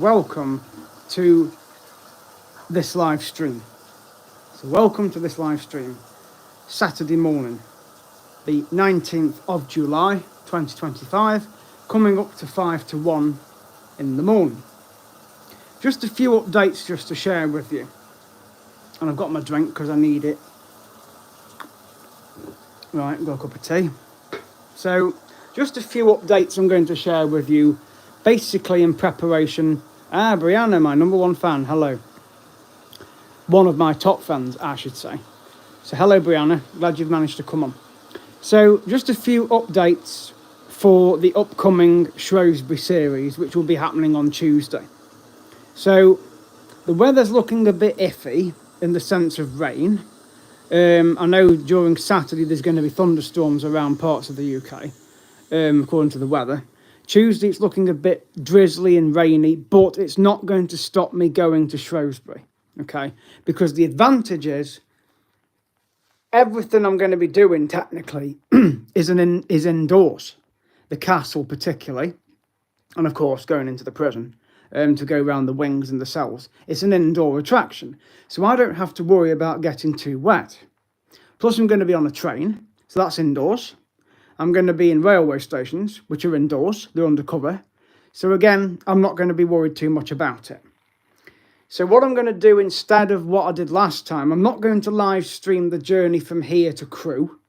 Welcome to this live stream. Welcome to this live stream, Saturday morning, the 19th of July 2025, coming up to 5 to 1 in the morning. Just a few updates just to share with you. And I've got my drink because I need it. Right, got a cup of tea. So, just a few updates I'm going to share with you, basically in preparation. Brianna, my number one fan, hello. One of my top fans, I should say. So, hello, Brianna. Glad you've managed to come on. So, just a few updates for the upcoming Shrewsbury Series, which will be happening on Tuesday. So, the weather's looking a bit iffy in the sense of rain. I know during Saturday there's going to be thunderstorms around parts of the UK, according to the weather. Tuesday it's looking a bit drizzly and rainy, but it's not going to stop me going to Shrewsbury, okay? Because the advantage is everything I'm going to be doing technically is indoors. The castle particularly, and of course going into the prison. To go around the wings and the cells. It's an indoor attraction, so I don't have to worry about getting too wet. Plus I'm going to be on a train, so that's indoors. I'm going to be in railway stations, which are indoors, they're undercover. So again, I'm not going to be worried too much about it. So what I'm going to do instead of what I did last time, I'm not going to live stream the journey from here to Crewe,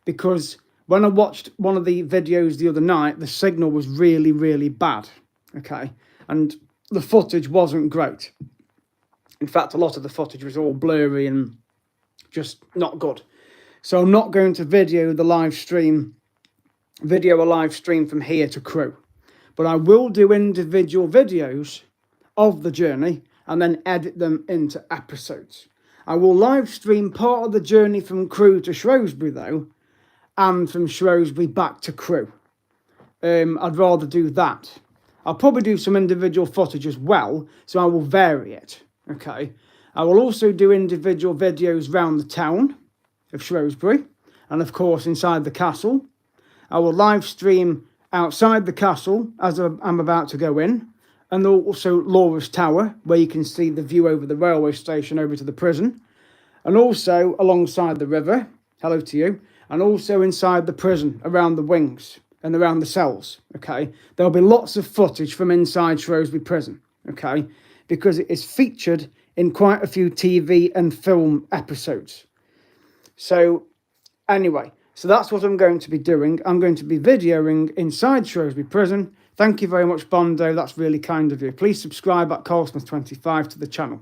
because when I watched one of the videos the other night, the signal was really, really bad, okay? And the footage wasn't great. In fact, a lot of the footage was all blurry and just not good. So I'm not going to video a live stream from here to Crewe. But I will do individual videos of the journey and then edit them into episodes. I will live stream part of the journey from Crewe to Shrewsbury though, and from Shrewsbury back to Crewe. I'd rather do that. I'll probably do some individual footage as well, so I will vary it, okay? I will also do individual videos around the town of Shrewsbury, and of course inside the castle. I will live stream outside the castle as I'm about to go in, and also Laura's Tower, where you can see the view over the railway station over to the prison, and also alongside the river, hello to you, and also inside the prison, around the wings and around the cells, okay? There'll be lots of footage from inside Shrewsbury Prison, okay? Because it is featured in quite a few TV and film episodes. So, anyway, so that's what I'm going to be doing. I'm going to be videoing inside Shrewsbury Prison. Thank you very much, Bondo. That's really kind of you. Please subscribe at Carlsmith25 to the channel.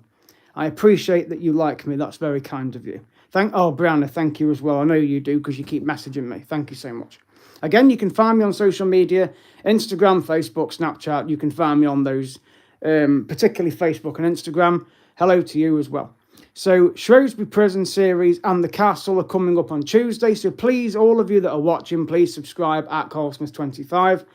I appreciate that you like me. That's very kind of you. Brianna, thank you as well. I know you do because you keep messaging me. Thank you so much. Again, you can find me on social media, Instagram, Facebook, Snapchat. You can find me on those, particularly Facebook and Instagram. Hello to you as well. So, Shrewsbury Prison Series and the Castle are coming up on Tuesday. So please, all of you that are watching, please subscribe at Carlsmith25.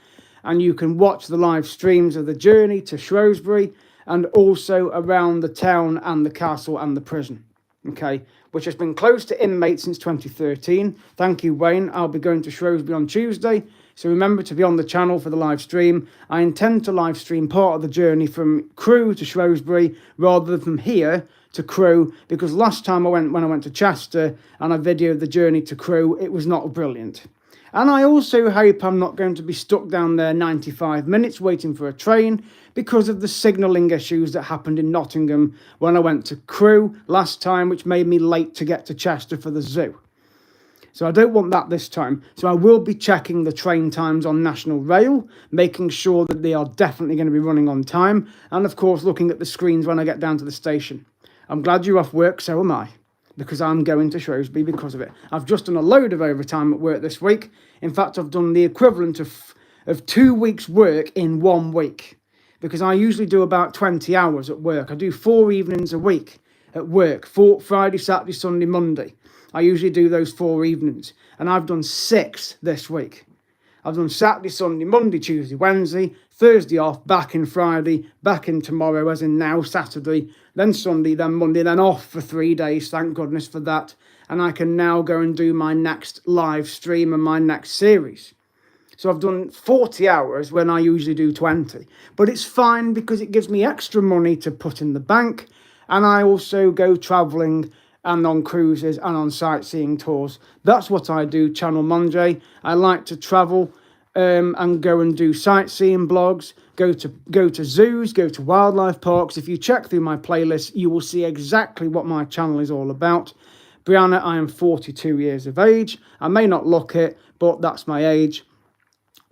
And you can watch the live streams of the journey to Shrewsbury and also around the town and the castle and the prison. Okay, which has been closed to inmates since 2013. Thank you, Wayne. I'll be going to Shrewsbury on Tuesday, so remember to be on the channel for the live stream. I intend to live stream part of the journey from Crewe to Shrewsbury rather than from here to Crewe, because last time when I went to Chester and I videoed the journey to Crewe, it was not brilliant. And I also hope I'm not going to be stuck down there 95 minutes waiting for a train because of the signalling issues that happened in Nottingham when I went to Crewe last time, which made me late to get to Chester for the zoo. So I don't want that this time. So I will be checking the train times on National Rail, making sure that they are definitely going to be running on time, and of course looking at the screens when I get down to the station. I'm glad you're off work, so am I, because I'm going to Shrewsbury because of it. I've just done a load of overtime at work this week. In fact, I've done the equivalent of 2 weeks' work in 1 week, because I usually do about 20 hours at work. I do 4 evenings a week at work, Friday, Saturday, Sunday, Monday. I usually do those 4 evenings, and I've done 6 this week. I've done Saturday, Sunday, Monday, Tuesday, Wednesday, Thursday off, back in Friday, back in tomorrow, as in now, Saturday, then Sunday, then Monday, then off for 3 days, thank goodness for that. And I can now go and do my next live stream and my next series. So I've done 40 hours when I usually do 20. But it's fine because it gives me extra money to put in the bank. And I also go travelling and on cruises and on sightseeing tours. That's what I do, Channel Monday. I like to travel and go and do sightseeing blogs, go to zoos, go to wildlife parks. If you check through my playlist, you will see exactly what my channel is all about. Brianna, I am 42 years of age. I may not look it, but that's my age.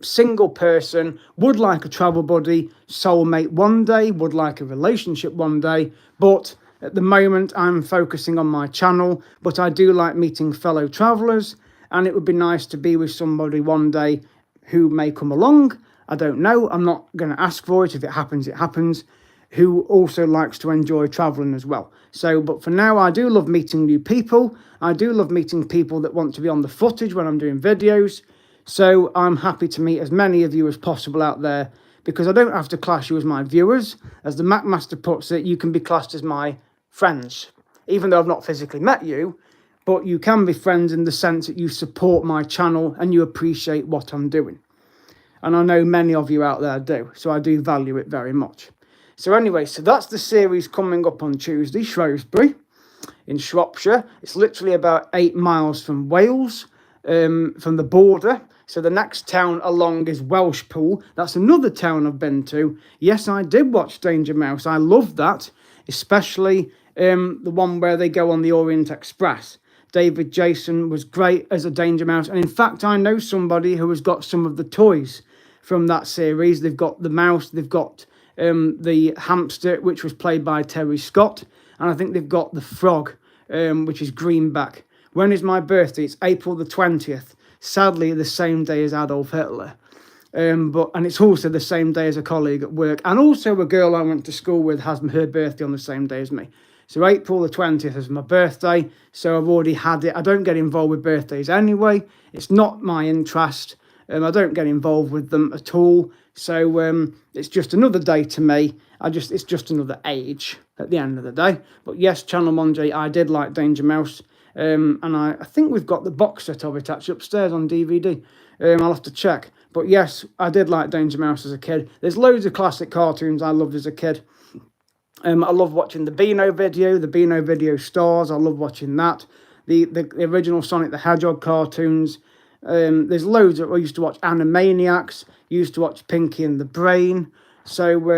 Single person, would like a travel buddy, soulmate one day, would like a relationship one day, but at the moment I'm focusing on my channel. But I do like meeting fellow travellers, and it would be nice to be with somebody one day who may come along. I don't know, I'm not going to ask for it. If it happens, it happens. Who also likes to enjoy travelling as well. So, but for now, I do love meeting new people. I do love meeting people that want to be on the footage when I'm doing videos. So I'm happy to meet as many of you as possible out there, because I don't have to class you as my viewers. As the MacMaster puts it, you can be classed as my friends. Even though I've not physically met you, but you can be friends in the sense that you support my channel and you appreciate what I'm doing. And I know many of you out there do, so I do value it very much. So anyway, so that's the series coming up on Tuesday, Shrewsbury in Shropshire. It's literally about 8 miles from Wales, from the border. So the next town along is Welshpool. That's another town I've been to. Yes, I did watch Danger Mouse. I loved that, especially the one where they go on the Orient Express. David Jason was great as a Danger Mouse. And in fact, I know somebody who has got some of the toys from that series. They've got the mouse, they've got the hamster, which was played by Terry Scott. And I think they've got the frog, which is Greenback. When is my birthday? It's April the 20th. Sadly, the same day as Adolf Hitler. And it's also the same day as a colleague at work. And also a girl I went to school with has her birthday on the same day as me. So April the 20th is my birthday. So I've already had it. I don't get involved with birthdays anyway. It's not my interest. I don't get involved with them at all. So it's just another day to me. It's just another age at the end of the day. But yes, Channel Monday, I did like Danger Mouse. And I think we've got the box set of it actually upstairs on DVD. I'll have to check. But yes, I did like Danger Mouse as a kid. There's loads of classic cartoons I loved as a kid. I love watching the Beano video Stars. I love watching that. The original Sonic the Hedgehog cartoons. There's loads I used to watch Animaniacs. Used to watch Pinky and the Brain. So,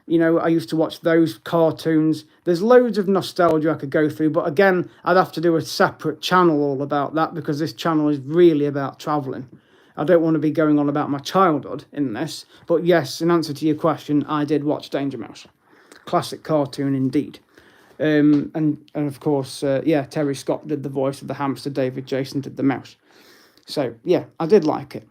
I used to watch those cartoons. There's loads of nostalgia I could go through. But again, I'd have to do a separate channel all about that, because this channel is really about travelling. I don't want to be going on about my childhood in this. But yes, in answer to your question, I did watch Danger Mouse. Classic cartoon indeed. And of course, Terry Scott did the voice of the hamster. David Jason did the mouse. So, yeah, I did like it.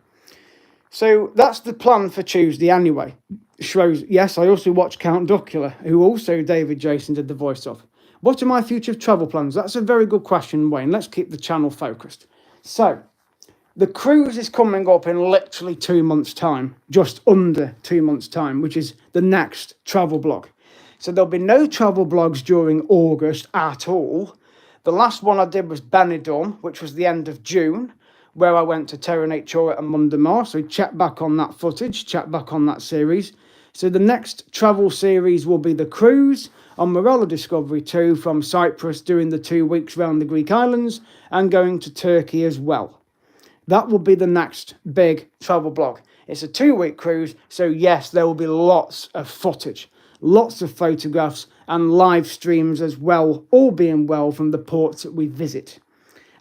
So that's the plan for Tuesday anyway. Yes, I also watched Count Duckula, who also David Jason did the voice of. What are my future travel plans? That's a very good question, Wayne. Let's keep the channel focused. So, the cruise is coming up in literally 2 months' time. Just under 2 months' time, which is the next travel blog. So there'll be no travel blogs during August at all. The last one I did was Benidorm, which was the end of June, where I went to Terra Natura and Mundamar. So check back on that footage, check back on that series. So the next travel series will be the cruise on Morella Discovery 2 from Cyprus, doing the 2 weeks around the Greek islands and going to Turkey as well. That will be the next big travel blog. It's a 2-week cruise, so yes, there will be lots of footage. Lots of photographs and live streams as well, all being well, from the ports that we visit.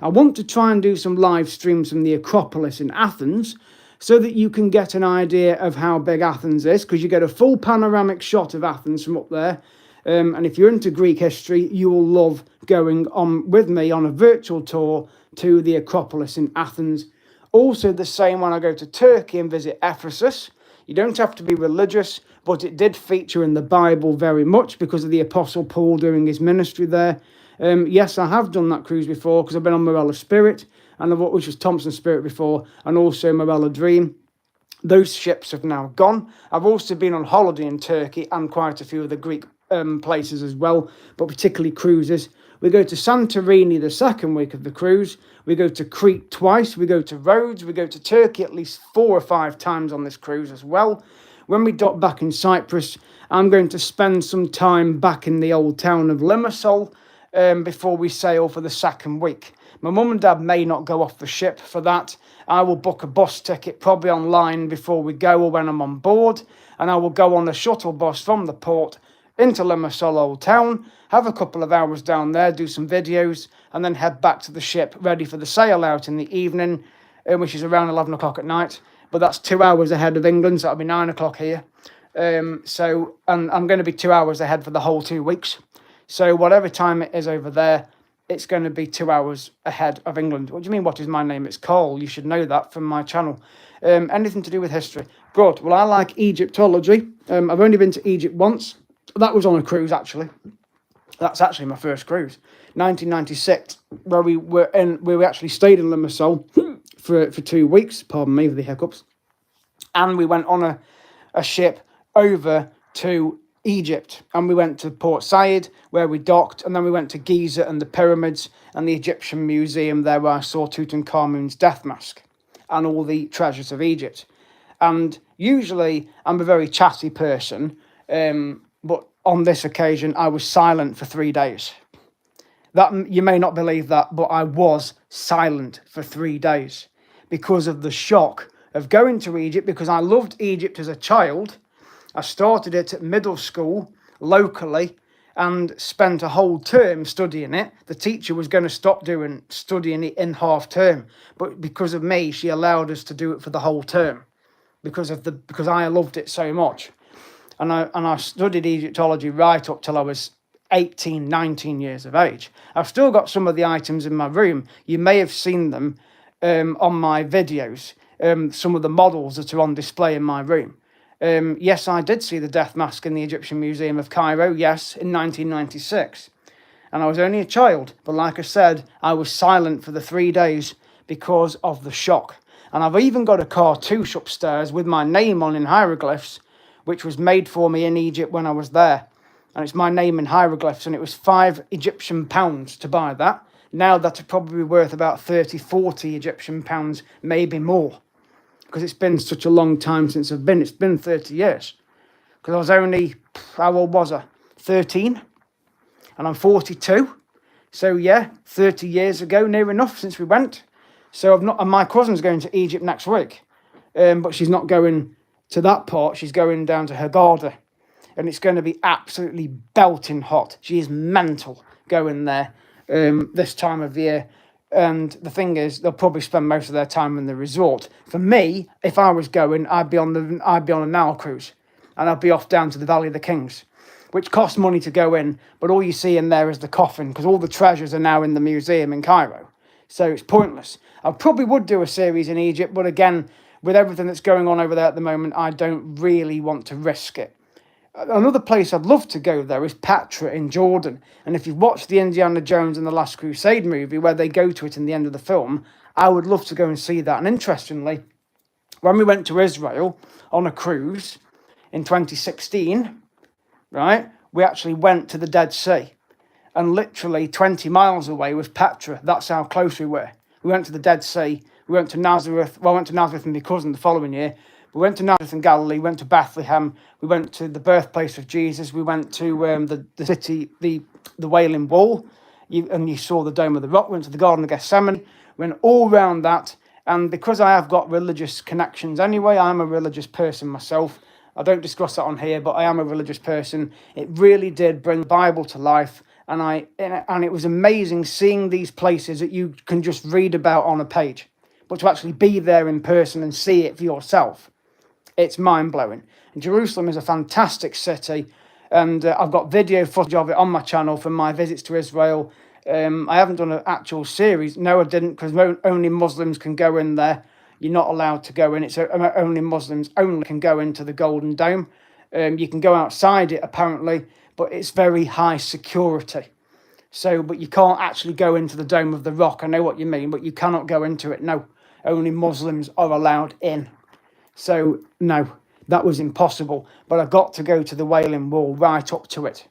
I want to try and do some live streams from the Acropolis in Athens, so that you can get an idea of how big Athens is, because you get a full panoramic shot of Athens from up there. And if you're into Greek history, you will love going on with me on a virtual tour to the Acropolis in Athens. Also the same when I go to Turkey and visit Ephesus. You don't have to be religious, but it did feature in the Bible very much because of the Apostle Paul doing his ministry there. Yes, I have done that cruise before, because I've been on Morella Spirit, which was Thompson Spirit before, and also Morella Dream. Those ships have now gone. I've also been on holiday in Turkey and quite a few of the Greek places as well, but particularly cruises. We go to Santorini the second week of the cruise. We go to Crete twice. We go to Rhodes. We go to Turkey at least 4 or 5 times on this cruise as well. When we dock back in Cyprus, I'm going to spend some time back in the old town of Limassol before we sail for the second week. My mum and dad may not go off the ship for that. I will book a bus ticket probably online before we go or when I'm on board, and I will go on a shuttle bus from the port into Limassol Old Town, have a couple of hours down there, do some videos, and then head back to the ship ready for the sail out in the evening, which is around 11 o'clock at night. But that's 2 hours ahead of England, so that'll be 9 o'clock here. And I'm going to be 2 hours ahead for the whole 2 weeks. So whatever time it is over there, it's going to be 2 hours ahead of England. What do you mean, what is my name? It's Cole. You should know that from my channel. Anything to do with history. Good. Well, I like Egyptology. I've only been to Egypt once. That was on a cruise, actually. That's actually my first cruise. 1996, where we actually stayed in Limassol for 2 weeks. Pardon me for the hiccups. And we went on a ship over to Egypt, and we went to Port Said where we docked, and then we went to Giza and the pyramids and the Egyptian museum there where I saw Tutankhamun's death mask and all the treasures of Egypt. And usually I'm a very chatty person, but on this occasion I was silent for 3 days. That you may not believe that, but I was silent for 3 days because of the shock of going to Egypt, because I loved Egypt as a child. I started it at middle school locally and spent a whole term studying it. The teacher was going to stop studying it in half term, but because of me, she allowed us to do it for the whole term because I loved it so much. And I studied Egyptology right up till I was 18, 19 years of age. I've still got some of the items in my room. You may have seen them on my videos, some of the models that are on display in my room. Yes, I did see the death mask in the Egyptian Museum of Cairo, yes, in 1996. And I was only a child, but like I said, I was silent for the 3 days because of the shock. And I've even got a cartouche upstairs with my name on in hieroglyphs, which was made for me in Egypt when I was there. And it's my name in hieroglyphs, and it was 5 Egyptian pounds to buy that. Now that's probably worth about 30, 40 Egyptian pounds, maybe more. Because it's been such a long time since I've been. It's been 30 years. Because I was only, how old was I? 13. And I'm 42. So yeah, 30 years ago, near enough since we went. So and my cousin's going to Egypt next week. But she's not going to that part. She's going down to Hurghada. And it's going to be absolutely belting hot. She is mental going there this time of year. And the thing is, they'll probably spend most of their time in the resort. For me, if I was going, I'd be on a Nile cruise, and I'd be off down to the Valley of the Kings, which costs money to go in. But all you see in there is the coffin, because all the treasures are now in the museum in Cairo. So it's pointless. I probably would do a series in Egypt, but again, with everything that's going on over there at the moment, I don't really want to risk it. Another place I'd love to go there is Petra in Jordan. And if you've watched the Indiana Jones and the Last Crusade movie, where they go to it in the end of the film, I would love to go and see that. And interestingly, when we went to Israel on a cruise in 2016, right, we actually went to the Dead Sea. And literally 20 miles away was Petra. That's how close we were. We went to the Dead Sea. We went to Nazareth. Well, I went to Nazareth with my cousin the following year. We went to Nazareth in Galilee, went to Bethlehem, we went to the birthplace of Jesus, we went to the city, the Wailing Wall, and you saw the Dome of the Rock, went to the Garden of Gethsemane, went all around that. And because I have got religious connections anyway, I'm a religious person myself. I don't discuss that on here, but I am a religious person. It really did bring the Bible to life. And it was amazing seeing these places that you can just read about on a page, but to actually be there in person and see it for yourself. It's mind-blowing. And Jerusalem is a fantastic city, and I've got video footage of it on my channel from my visits to Israel. I haven't done an actual series. No, I didn't, because only Muslims can go in there. You're not allowed to go in. It's only Muslims only can go into the Golden Dome. You can go outside it, apparently, but it's very high security. So, but you can't actually go into the Dome of the Rock. I know what you mean, but you cannot go into it. No, only Muslims are allowed in. So, no, that was impossible. But I got to go to the Wailing Wall right up to it.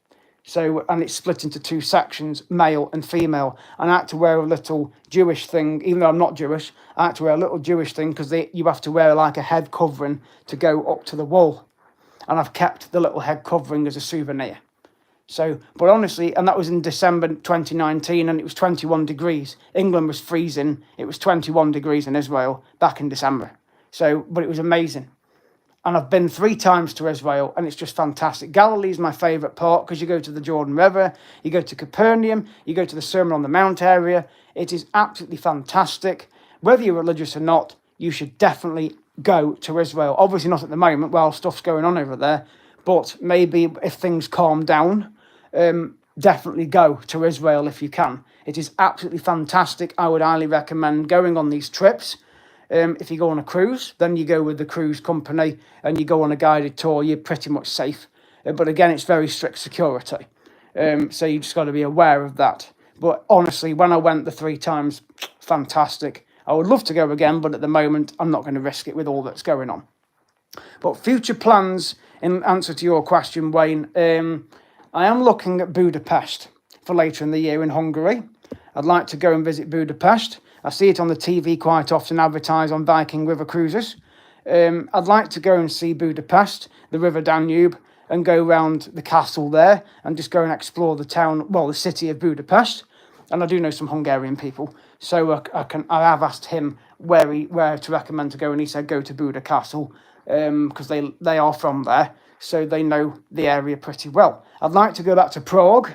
So, and it's split into two sections, male and female. And I had to wear a little Jewish thing, even though I'm not Jewish. I had to wear a little Jewish thing because you have to wear like a head covering to go up to the wall. And I've kept the little head covering as a souvenir. So, but honestly, and that was in December 2019, and it was 21 degrees. England was freezing. It was 21 degrees in Israel back in December. So, but it was amazing. And I've been 3 times to Israel, and it's just fantastic. Galilee is my favourite part because you go to the Jordan River, you go to Capernaum, you go to the Sermon on the Mount area. It is absolutely fantastic. Whether you're religious or not, you should definitely go to Israel. Obviously not at the moment while stuff's going on over there, but maybe if things calm down, definitely go to Israel if you can. It is absolutely fantastic. I would highly recommend going on these trips. If you go on a cruise, then you go with the cruise company and you go on a guided tour, you're pretty much safe. But again, it's very strict security. So you just got to be aware of that. But honestly, when I went the 3 times, fantastic. I would love to go again, but at the moment, I'm not going to risk it with all that's going on. But future plans, in answer to your question, Wayne, I am looking at Budapest for later in the year in Hungary. I'd like to go and visit Budapest. I see it on the TV quite often advertised on Viking River cruises. I'd like to go and see Budapest, the River Danube, and go around the castle there and just go and explore the town, well, the city of Budapest. And I do know some Hungarian people, so I have asked him where to recommend to go, and he said go to Buda Castle because they are from there, so they know the area pretty well. I'd like to go back to Prague.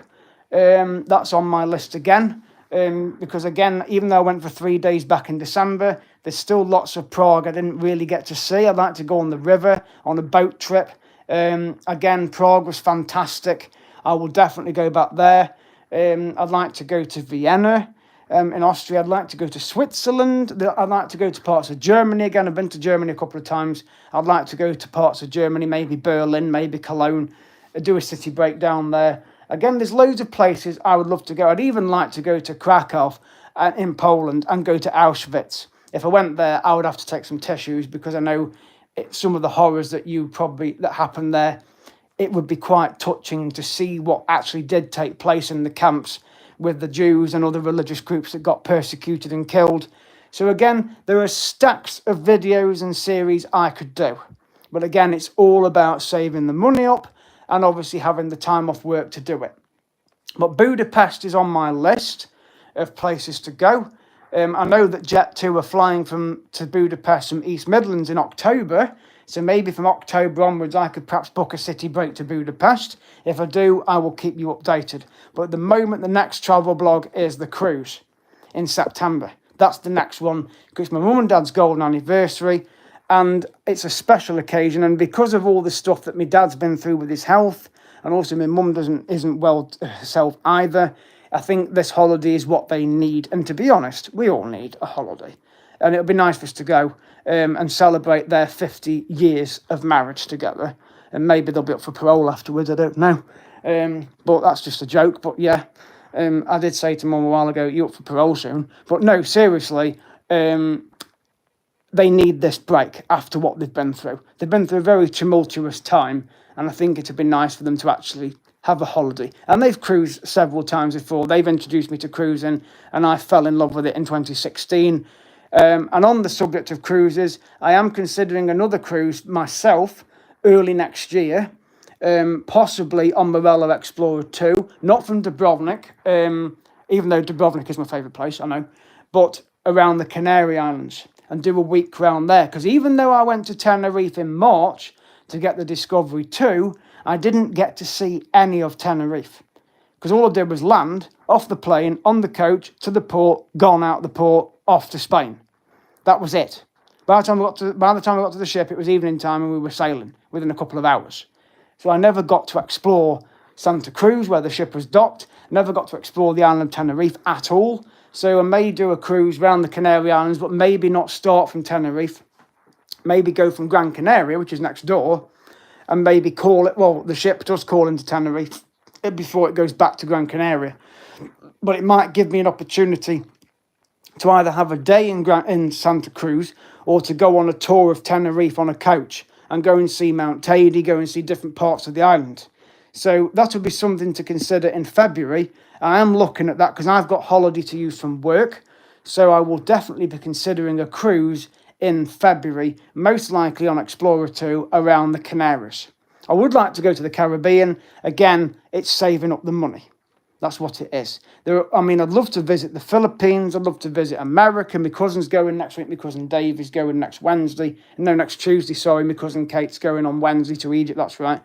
That's on my list again. Because again, even though I went for 3 days back in December, there's still lots of Prague I didn't really get to see. I'd like to go on the river, on a boat trip. Again, Prague was fantastic. I will definitely go back there. I'd like to go to Vienna in Austria. I'd like to go to Switzerland. I'd like to go to parts of Germany. Again, I've been to Germany a couple of times. I'd like to go to parts of Germany, maybe Berlin, maybe Cologne, do a city breakdown there. Again, there's loads of places I would love to go. I'd even like to go to Krakow in Poland and go to Auschwitz. If I went there, I would have to take some tissues because I know some of the horrors that happened there. It would be quite touching to see what actually did take place in the camps with the Jews and other religious groups that got persecuted and killed. So again, there are stacks of videos and series I could do. But again, it's all about saving the money up and obviously having the time off work to do it. But Budapest is on my list of places to go. I know that Jet2 are flying to Budapest from East Midlands in October. So maybe from October onwards, I could perhaps book a city break to Budapest. If I do, I will keep you updated. But at the moment, the next travel blog is the cruise in September. That's the next one because it's my mum and dad's golden anniversary. And it's a special occasion, and because of all the stuff that my dad's been through with his health, and also my mum isn't well herself either, I think this holiday is what they need. And to be honest, we all need a holiday. And it'll be nice for us to go and celebrate their 50 years of marriage together. And maybe they'll be up for parole afterwards, I don't know. But that's just a joke. But yeah, I did say to mum a while ago, you up for parole soon? But no, seriously, they need this break after what they've been through. They've been through a very tumultuous time, and I think it'd be nice for them to actually have a holiday. And they've cruised several times before. They've introduced me to cruising, and I fell in love with it in 2016. And on the subject of cruises, I am considering another cruise myself early next year, possibly on Morello Explorer 2, not from Dubrovnik, even though Dubrovnik is my favourite place, I know, but around the Canary Islands, and do a week round there. Because even though I went to Tenerife in March to get the Discovery 2, I didn't get to see any of Tenerife. Because all I did was land, off the plane, on the coach, to the port, gone out the port, off to Spain. That was it. By the time I got to the ship, it was evening time and we were sailing within a couple of hours. So I never got to explore Santa Cruz, where the ship was docked. Never got to explore the island of Tenerife at all. So I may do a cruise around the Canary Islands, but maybe not start from Tenerife. Maybe go from Gran Canaria, which is next door, and maybe call it, well, the ship does call into Tenerife before it goes back to Gran Canaria. But it might give me an opportunity to either have a day in Santa Cruz or to go on a tour of Tenerife on a coach and go and see Mount Teide, go and see different parts of the island. So that would be something to consider in February. I am looking at that because I've got holiday to use from work. So I will definitely be considering a cruise in February, most likely on Explorer 2 around the Canaries. I would like to go to the Caribbean. Again, it's saving up the money. That's what it is. I'd love to visit the Philippines. I'd love to visit America. My cousin's going next week. My cousin Dave is going next Tuesday, sorry. My cousin Kate's going on Wednesday to Egypt. That's right.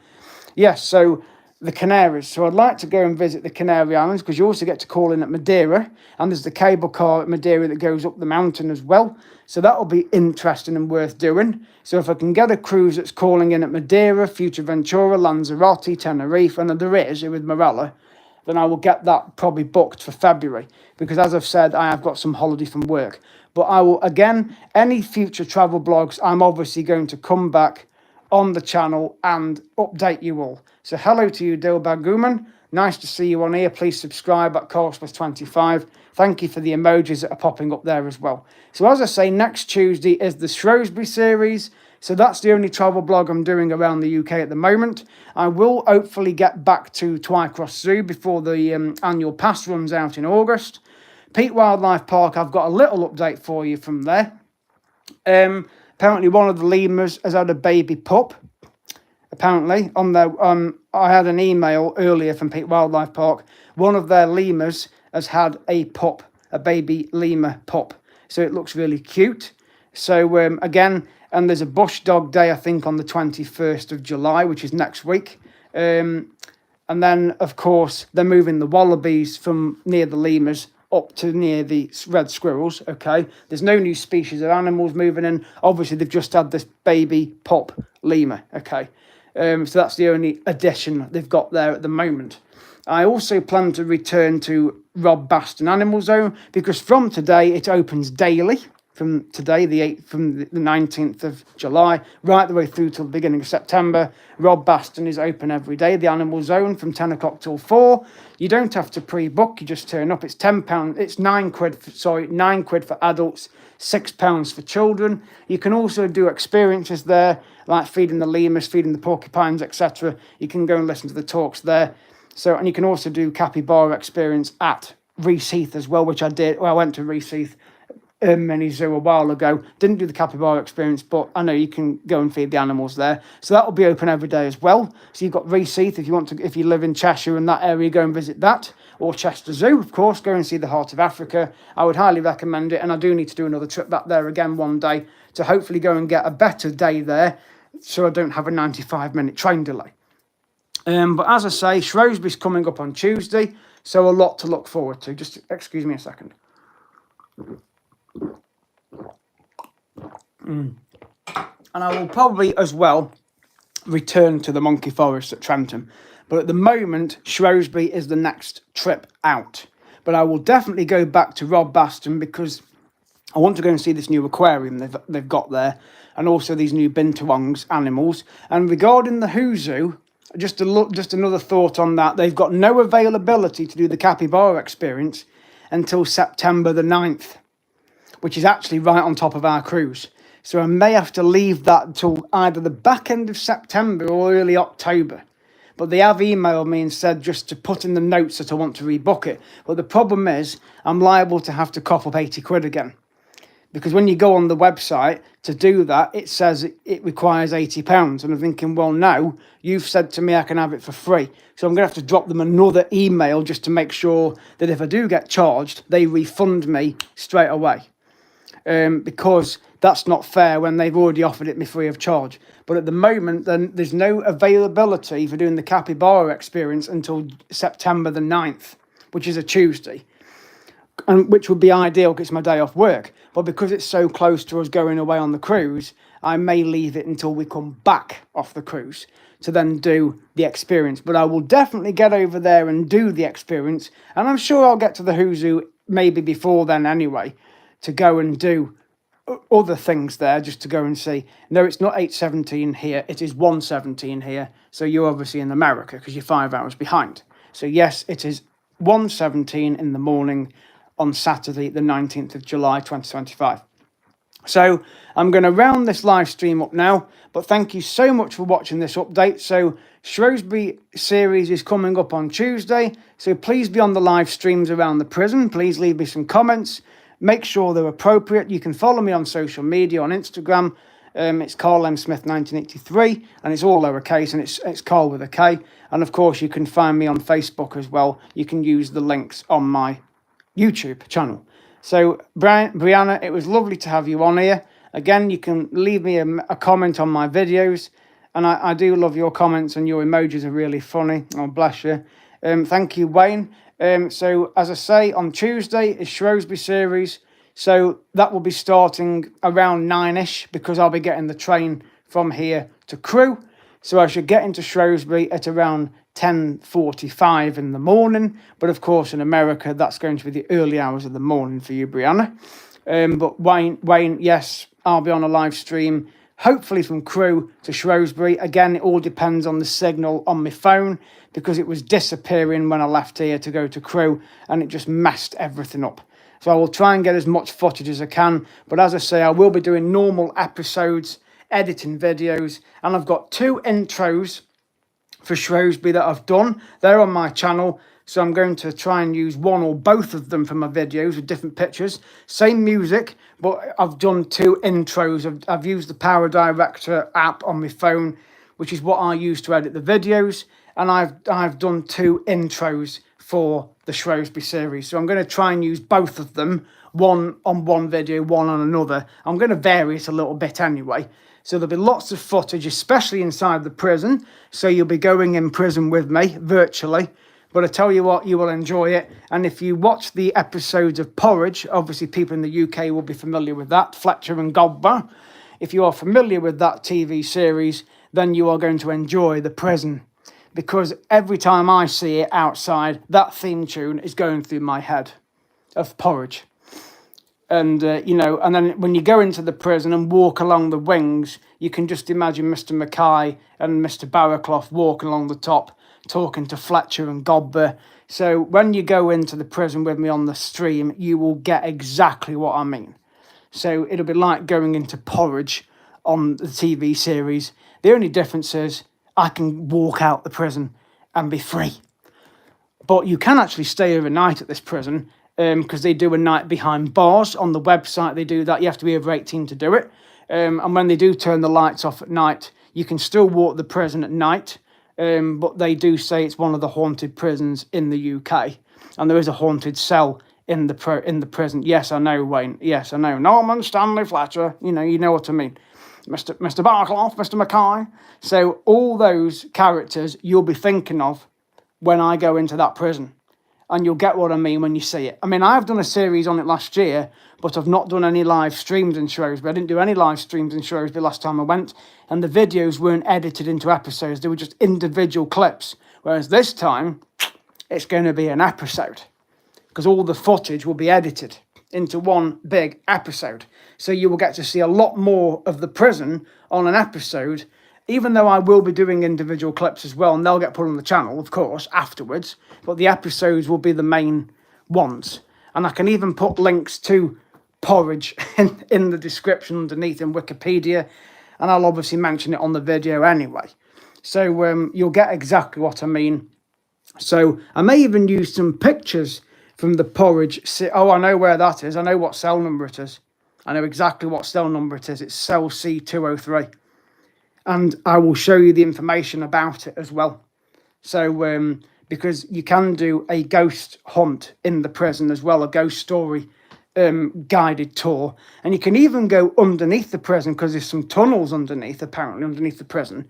Yes, so the Canaries. So I'd like to go and visit the Canary Islands because you also get to call in at Madeira. And there's the cable car at Madeira that goes up the mountain as well. So that'll be interesting and worth doing. So if I can get a cruise that's calling in at Madeira, Fuerteventura, Lanzarote, Tenerife, and there is with Morella, then I will get that probably booked for February. Because as I've said, I have got some holiday from work. But I will, again, any future travel blogs, I'm obviously going to come back on the channel and update you all. So hello to you, Dilbag Guman. Nice to see you on here. Please subscribe at Courseplus25. Thank you for the emojis that are popping up there as well. So as I say, next Tuesday is the Shrewsbury Series. So that's the only travel blog I'm doing around the UK at the moment. I will hopefully get back to Twycross Zoo before the annual pass runs out in August. Peak Wildlife Park, I've got a little update for you from there. Apparently one of the lemurs has had a baby pup. Apparently, I had an email earlier from Peak Wildlife Park. One of their lemurs has had a pup, a baby lemur pup. So it looks really cute. So again, and there's a Bush Dog Day, I think, on the 21st of July, which is next week. And then, of course, they're moving the wallabies from near the lemurs up to near the red squirrels, okay? There's no new species of animals moving in. Obviously, they've just had this baby pup lemur, okay? So that's the only addition they've got there at the moment. I also plan to return to Rob Baston Animal Zone because from today, it opens daily. From today, from the 19th of July, right the way through till the beginning of September. Rob Baston is open every day, the Animal Zone, from 10 o'clock till 4. You don't have to pre-book, you just turn up. It's £10, it's £9 for adults, £6 for children. You can also do experiences there, like feeding the lemurs, feeding the porcupines, etc. You can go and listen to the talks there. And you can also do capybara experience at Reese Heath as well, which I did. Well, I went to Reese Heath mini zoo a while ago. Didn't do the capybara experience, but I know you can go and feed the animals there. So that will be open every day as well. So you've got Reese Heath if you live in Cheshire and that area, go and visit that. Or Chester Zoo, of course, go and see the Heart of Africa. I would highly recommend it, and I do need to do another trip back there again one day to hopefully go and get a better day there so I don't have a 95-minute train delay. But as I say, Shrewsbury's coming up on Tuesday, so a lot to look forward to. Just excuse me a second. And I will probably as well return to the Monkey Forest at Trentham. But at the moment, Shrewsbury is the next trip out. But I will definitely go back to Rob Baston because I want to go and see this new aquarium they've got there. And also these new Binturong's animals. And regarding the Who Zoo, just another thought on that. They've got no availability to do the capybara experience until September the 9th. Which is actually right on top of our cruise. So I may have to leave that until either the back end of September or early October. But they have emailed me and said just to put in the notes that I want to rebook it. But the problem is I'm liable to have to cough up 80 quid again. Because when you go on the website to do that, it says it requires £80. And I'm thinking, well, no, you've said to me I can have it for free. So I'm going to have to drop them another email just to make sure that if I do get charged, they refund me straight away. Because that's not fair when they've already offered it me free of charge. But at the moment, then there's no availability for doing the capybara experience until September the 9th, which is a Tuesday, and which would be ideal because it's my day off work. But because it's so close to us going away on the cruise, I may leave it until we come back off the cruise to then do the experience. But I will definitely get over there and do the experience, and I'm sure I'll get to the Who Zoo maybe before then anyway, to go and do other things there, just to go and see. No, it's not 8:17 here, it is 1:17 here, so you're obviously in America because you're 5 hours behind. So yes, it is 1:17 in the morning on Saturday the 19th of July 2025. So I'm going to round this live stream up now, but thank you so much for watching this update. So Shrewsbury Series is coming up on Tuesday, so please be on the live streams around the prison. Please leave me some comments. Make sure they're appropriate. You can follow me on social media, on Instagram. It's Carl M. Smith 1983, and it's all lowercase, and it's Carl with a K. And of course, you can find me on Facebook as well. You can use the links on my YouTube channel. So, Brianna, it was lovely to have you on here. Again, you can leave me a comment on my videos, and I do love your comments, and your emojis are really funny. Oh, bless you. Thank you, Wayne. So, as I say, on Tuesday is Shrewsbury Series. So that will be starting around 9ish, because I'll be getting the train from here to Crewe. So I should get into Shrewsbury at around 10:45 in the morning. But of course, in America, that's going to be the early hours of the morning for you, Brianna. But Wayne, yes, I'll be on a live stream, hopefully from Crewe to Shrewsbury. Again, it all depends on the signal on my phone, because it was disappearing when I left here to go to Crewe, and it just messed everything up. So I will try and get as much footage as I can. But as I say, I will be doing normal episodes, editing videos. And I've got 2 intros for Shrewsbury that I've done. They're on my channel. So I'm going to try and use one or both of them for my videos with different pictures. Same music, but I've done 2 intros. I've used the Power Director app on my phone, which is what I use to edit the videos. And I've done 2 intros for the Shrewsbury series. So I'm going to try and use both of them, one on one video, one on another. I'm going to vary it a little bit anyway. So there'll be lots of footage, especially inside the prison. So you'll be going in prison with me virtually. But I tell you what, you will enjoy it. And if you watch the episodes of Porridge, obviously people in the UK will be familiar with that, Fletcher and Godber. If you are familiar with that TV series, then you are going to enjoy the prison. Because every time I see it outside, that theme tune is going through my head of Porridge. And, and then when you go into the prison and walk along the wings, you can just imagine Mr. Mackay and Mr. Barraclough walking along the top, talking to Fletcher and Godber. So when you go into the prison with me on the stream, you will get exactly what I mean. So it'll be like going into Porridge on the TV series. The only difference is I can walk out the prison and be free. But you can actually stay overnight at this prison, because they do a night behind bars. On the website, they do that. You have to be over 18 to do it. And when they do turn the lights off at night, you can still walk the prison at night. But they do say it's one of the haunted prisons in the UK. And there is a haunted cell in the prison. Yes, I know, Wayne. Yes, I know. Norman Stanley Fletcher. You know what I mean. Mr. Barclough, Mr. Mackay. So all those characters you'll be thinking of when I go into that prison. And you'll get what I mean when you see it. I mean, I've done a series on it last year, but I've not done any live streams in Shrewsbury. I didn't do any live streams in Shrewsbury last time I went. And the videos weren't edited into episodes. They were just individual clips. Whereas this time, it's going to be an episode. Because all the footage will be edited into one big episode. So you will get to see a lot more of the prison on an episode, even though I will be doing individual clips as well, and they'll get put on the channel, of course, afterwards. But the episodes will be the main ones. And I can even put links to Porridge in the description underneath in Wikipedia, and I'll obviously mention it on the video anyway. So you'll get exactly what I mean. So I may even use some pictures from the Porridge. Oh, I know where that is. I know what cell number it is. I know exactly what cell number it is. It's cell C203. And I will show you the information about it as well. So, because you can do a ghost hunt in the prison as well, a ghost story guided tour. And you can even go underneath the prison, because there's some tunnels underneath, apparently, underneath the prison,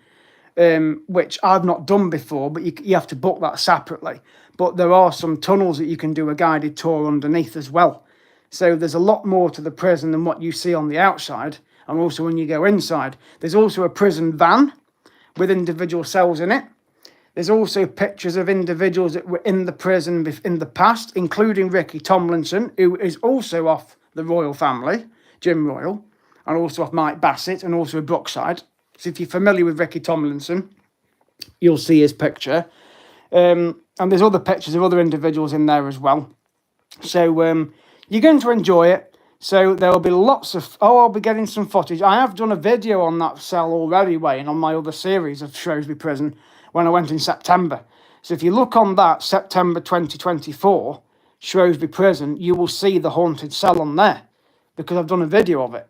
which I've not done before, but you have to book that separately. But there are some tunnels that you can do a guided tour underneath as well. So there's a lot more to the prison than what you see on the outside. And also when you go inside, there's also a prison van with individual cells in it. There's also pictures of individuals that were in the prison in the past, including Ricky Tomlinson, who is also off the royal family, Jim Royal, and also off Mike Bassett, and also Brookside. So if you're familiar with Ricky Tomlinson, you'll see his picture. And there's other pictures of other individuals in there as well. So you're going to enjoy it. So there will be lots of, I'll be getting some footage. I have done a video on that cell already, Wayne, on my other series of Shrewsbury Prison when I went in September. So if you look on that, September 2024, Shrewsbury Prison, you will see the haunted cell on there because I've done a video of it.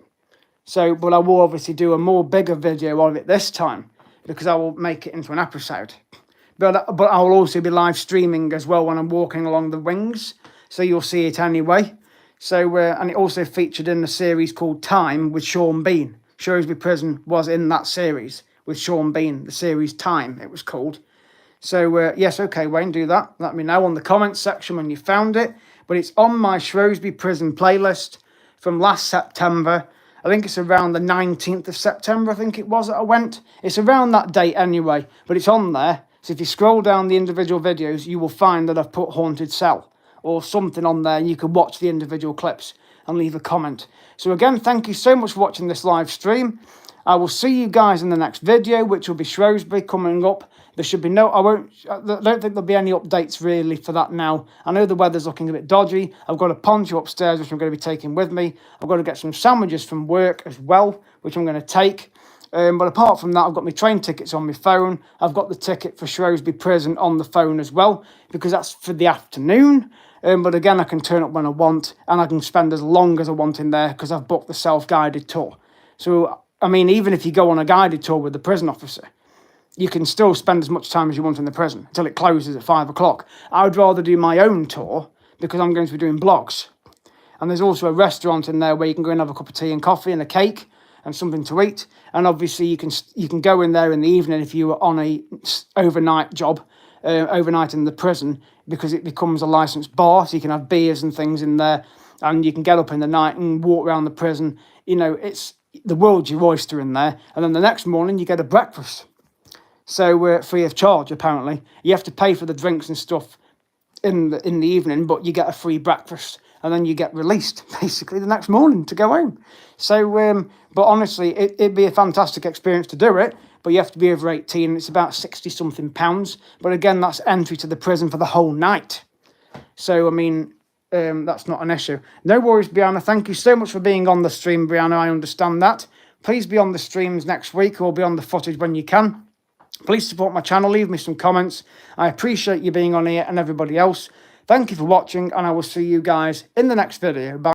So, but I will obviously do a more bigger video of it this time because I will make it into an episode. But I will also be live streaming as well when I'm walking along the wings. So you'll see it anyway. So, and it also featured in the series called Time with Sean Bean. Shrewsbury Prison was in that series with Sean Bean, the series Time, it was called. So, yes, okay, Wayne, do that. Let me know on the comments section when you found it. But it's on my Shrewsbury Prison playlist from last September. I think it's around the 19th of September, I think it was that I went. It's around that date anyway, but it's on there. So if you scroll down the individual videos, you will find that I've put Haunted Cell or something on there, and you can watch the individual clips and leave a comment. So again, thank you so much for watching this live stream. I will see you guys in the next video, which will be Shrewsbury coming up. There should be no, I don't think there'll be any updates really for that now. I know the weather's looking a bit dodgy. I've got a poncho upstairs, which I'm going to be taking with me. I've got to get some sandwiches from work as well, which I'm going to take. But apart from that, I've got my train tickets on my phone. I've got the ticket for Shrewsbury Prison on the phone as well, because that's for the afternoon. But again, I can turn up when I want, and I can spend as long as I want in there because I've booked the self-guided tour. So, I mean, even if you go on a guided tour with the prison officer, you can still spend as much time as you want in the prison until it closes at 5 o'clock. I would rather do my own tour because I'm going to be doing vlogs. And there's also a restaurant in there where you can go and have a cup of tea and coffee and a cake and something to eat. And obviously you can go in there in the evening if you were on a overnight job, overnight in the prison, because it becomes a licensed bar, so you can have beers and things in there, and you can get up in the night and walk around the prison. You know, it's the world's your oyster in there. And then the next morning you get a breakfast. So free of charge, apparently. You have to pay for the drinks and stuff in the evening, but you get a free breakfast, and then you get released basically the next morning to go home. So, but honestly, it'd be a fantastic experience to do it, but you have to be over 18. It's about 60 something pounds. But again, that's entry to the prison for the whole night. So, I mean, that's not an issue. No worries, Brianna. Thank you so much for being on the stream, Brianna. I understand that. Please be on the streams next week, or be on the footage when you can. Please support my channel, leave me some comments. I appreciate you being on here and everybody else. Thank you for watching, and I will see you guys in the next video. Bye.